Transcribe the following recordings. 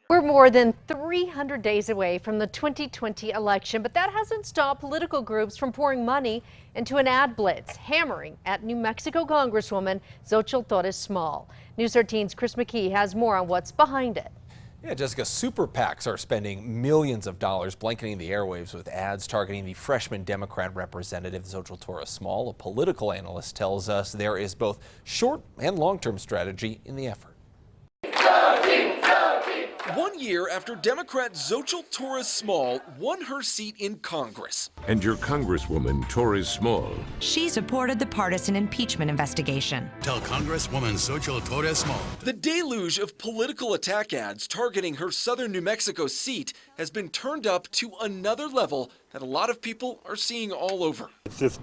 We're more than 300 days away from the 2020 election, but that hasn't stopped political groups from pouring money into an ad blitz, hammering at New Mexico Congresswoman Xochitl Torres Small. News 13's Chris McKee has more on what's behind it. Yeah, Jessica, super PACs are spending millions of dollars blanketing the airwaves with ads targeting the freshman Democrat representative Xochitl Torres Small. A political analyst tells us there is both short and long-term strategy in the effort. 1 year after Democrat Xochitl Torres Small won her seat in Congress. And your Congresswoman, Torres Small. She supported the partisan impeachment investigation. Tell Congresswoman Xochitl Torres Small. The deluge of political attack ads targeting her southern New Mexico seat has been turned up to another level that a lot of people are seeing all over. It's just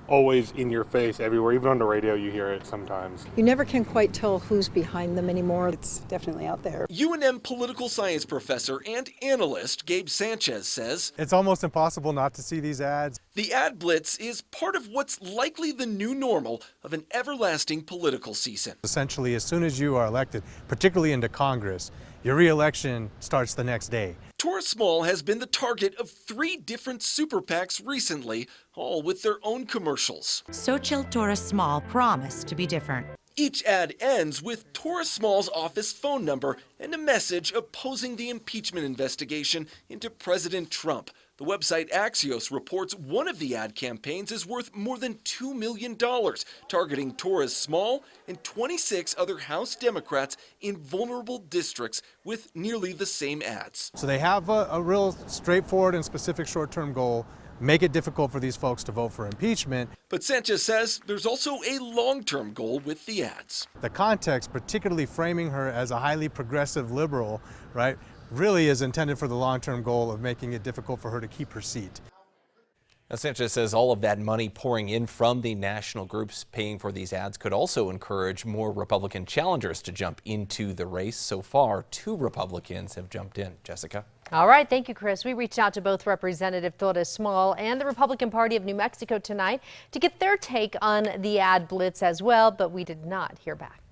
always in your face everywhere. Even on the radio you hear it sometimes. You never can quite tell who's behind them anymore. It's definitely out there. UNM political science professor and analyst Gabe Sanchez says it's almost impossible not to see these ads. The ad blitz is part of what's likely the new normal of an everlasting political season. Essentially, as soon as you are elected, particularly into Congress, your re-election starts the next day. Torres Small has been the target of 3 different super PACs recently, all with their own commercials. Xochitl Torres Small promised to be different. Each ad ends with Torres Small's office phone number and a message opposing the impeachment investigation into President Trump. The website Axios reports one of the ad campaigns is worth more than $2 million, targeting Torres Small and 26 other House Democrats in vulnerable districts with nearly the same ads. So they have a real straightforward and specific short-term goal. Make it difficult for these folks to vote for impeachment. But Sanchez says there's also a long-term goal with the ads. The context, particularly framing her as a highly progressive liberal, right, really is intended for the long-term goal of making it difficult for her to keep her seat. Now, Sanchez says all of that money pouring in from the national groups paying for these ads could also encourage more Republican challengers to jump into the race. So far, 2 Republicans have jumped in. Jessica. All right. Thank you, Chris. We reached out to both Representative Torres Small and the Republican Party of New Mexico tonight to get their take on the ad blitz as well, but we did not hear back.